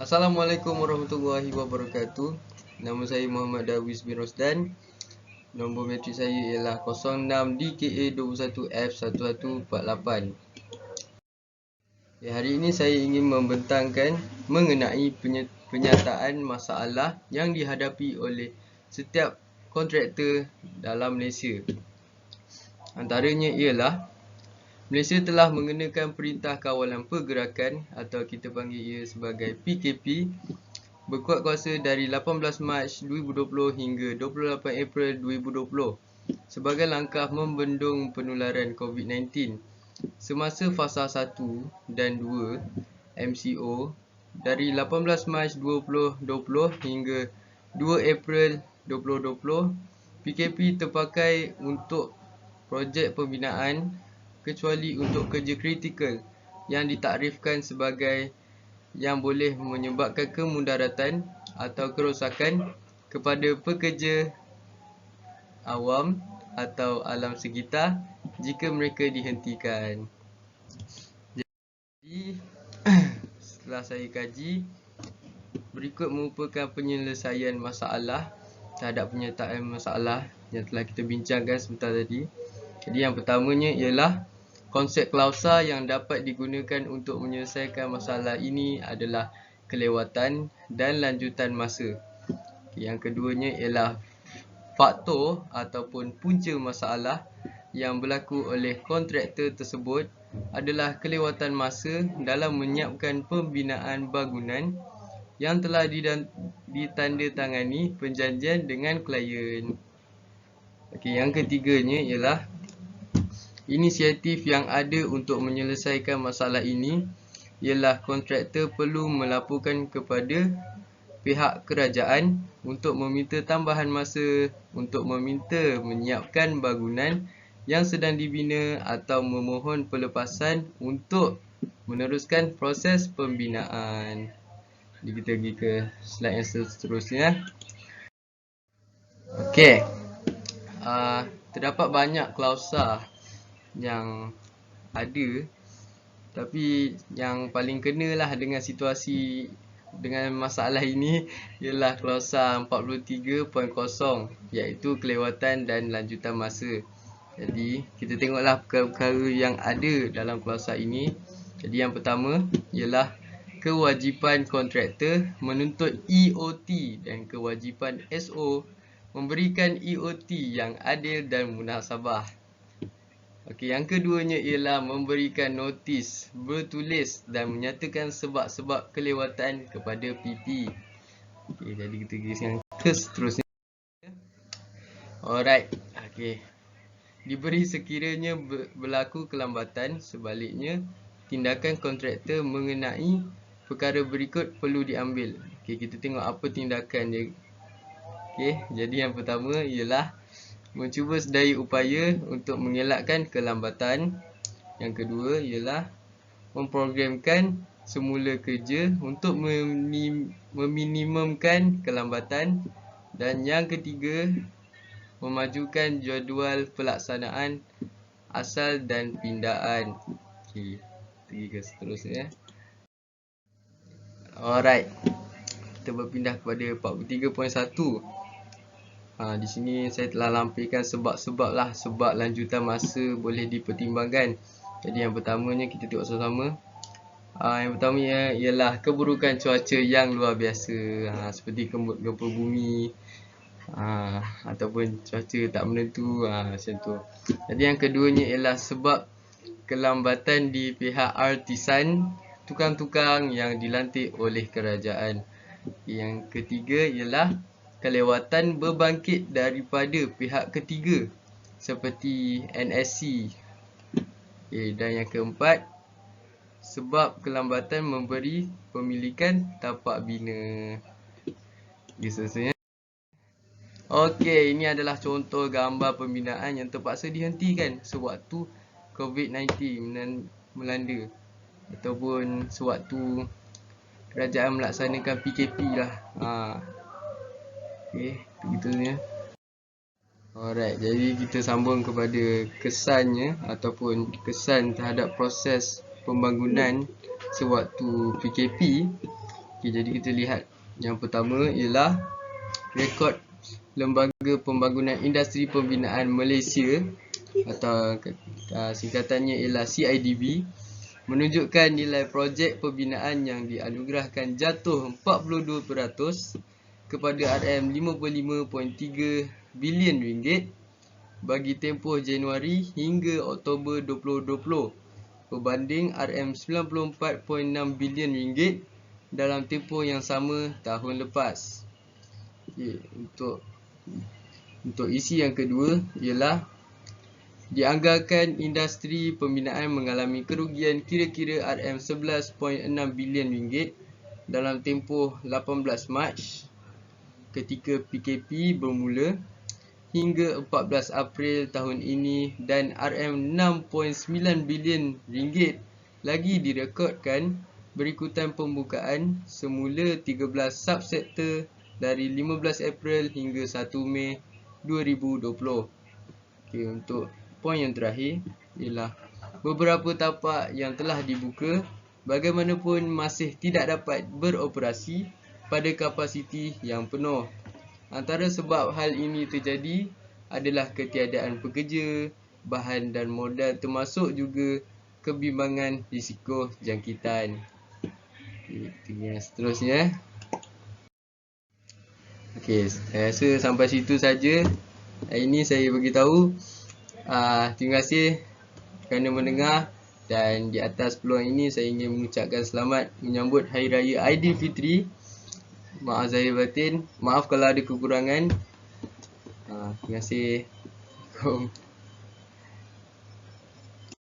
Assalamualaikum warahmatullahi wabarakatuh. Nama saya Muhammad Darwis bin Rosdan. Nombor matrik saya ialah 06DKA21F1148. Hari ini saya ingin membentangkan mengenai penyataan masalah yang dihadapi oleh setiap kontraktor dalam Malaysia. Antaranya ialah Malaysia telah mengenakan Perintah Kawalan Pergerakan atau kita panggil ia sebagai PKP berkuat kuasa dari 18 Mac 2020 hingga 28 April 2020 sebagai langkah membendung penularan COVID-19 semasa fasa 1 dan 2 MCO dari 18 Mac 2020 hingga 2 April 2020. PKP terpakai untuk projek pembinaan kecuali untuk kerja kritikal yang ditakrifkan sebagai yang boleh menyebabkan kemudaratan atau kerosakan kepada pekerja awam atau alam sekitar jika mereka dihentikan. Jadi, setelah saya kaji, berikut merupakan penyelesaian masalah terhadap penyataan masalah yang telah kita bincangkan sebentar tadi. Jadi yang pertamanya ialah konsep klausa yang dapat digunakan untuk menyelesaikan masalah ini adalah kelewatan dan lanjutan masa. Yang keduanya ialah faktor ataupun punca masalah yang berlaku oleh kontraktor tersebut adalah kelewatan masa dalam menyiapkan pembinaan bangunan yang telah ditandatangani perjanjian dengan klien. Yang ketiganya ialah inisiatif yang ada untuk menyelesaikan masalah ini ialah kontraktor perlu melaporkan kepada pihak kerajaan untuk meminta tambahan masa untuk meminta menyiapkan bangunan yang sedang dibina atau memohon pelepasan untuk meneruskan proses pembinaan. Jadi kita pergi ke slide yang seterusnya. Okey. Terdapat banyak klausa yang ada, tapi yang paling kenalah dengan situasi dengan masalah ini ialah klausa 43.0 iaitu kelewatan dan lanjutan masa. Jadi kita tengoklah perkara-perkara yang ada dalam klausa ini. Jadi yang pertama ialah kewajipan kontraktor menuntut EOT dan kewajipan SO memberikan EOT yang adil dan munasabah. Yang keduanya ialah memberikan notis bertulis dan menyatakan sebab-sebab kelewatan kepada PP. Jadi kita pergi yang seterusnya. Alright. Diberi sekiranya berlaku kelambatan, sebaliknya tindakan kontraktor mengenai perkara berikut perlu diambil. Kita tengok apa tindakan dia. Jadi yang pertama ialah mencuba sedaya upaya untuk mengelakkan kelambatan. Yang kedua ialah memprogramkan semula kerja untuk meminimumkan kelambatan. Dan yang ketiga, memajukan jadual pelaksanaan asal dan pindaan. Pergi ke seterusnya. Alright. Kita berpindah kepada 43.1. Di sini saya telah lampirkan sebab-sebab lah, sebab lanjutan masa boleh dipertimbangkan. Jadi yang pertamanya kita tengok sama-sama. Yang pertama ialah keburukan cuaca yang luar biasa, seperti gempa bumi ataupun cuaca tak menentu, macam tu. Jadi yang keduanya ialah sebab kelambatan di pihak artisan, tukang-tukang yang dilantik oleh kerajaan. Yang ketiga ialah kelewatan berbangkit daripada pihak ketiga seperti NSC. Dan yang keempat, sebab kelambatan memberi pemilikan tapak bina. Seterusnya. Ini adalah contoh gambar pembinaan yang terpaksa dihentikan sewaktu COVID-19 melanda ataupun sewaktu kerajaan melaksanakan PKP lah. Begitunya. Alright, jadi kita sambung kepada kesannya ataupun kesan terhadap proses pembangunan sewaktu PKP. jadi kita lihat yang pertama ialah rekod Lembaga Pembangunan Industri Pembinaan Malaysia atau singkatannya ialah CIDB menunjukkan nilai projek pembinaan yang dianugerahkan jatuh 42% kepada RM55.3 bilion bagi tempoh Januari hingga Oktober 2020 berbanding RM94.6 bilion dalam tempoh yang sama tahun lepas. Okay, untuk isi yang kedua ialah dianggarkan industri pembinaan mengalami kerugian kira-kira RM11.6 bilion dalam tempoh 18 Mac ketika PKP bermula hingga 14 April tahun ini dan RM6.9 bilion lagi direkodkan berikutan pembukaan semula 13 subsektor dari 15 April hingga 1 Mei 2020. Okay, untuk poin yang terakhir ialah beberapa tapak yang telah dibuka bagaimanapun masih tidak dapat beroperasi pada kapasiti yang penuh. Antara sebab hal ini terjadi adalah ketiadaan pekerja, bahan dan modal termasuk juga kebimbangan risiko jangkitan. Yang seterusnya. Okey, saya rasa sampai situ saja. Hari ini saya beritahu. Terima kasih kerana mendengar dan di atas peluang ini saya ingin mengucapkan selamat menyambut Hari Raya Aidilfitri. Maaf zahir batin. Maaf kalau ada kekurangan. Terima kasih.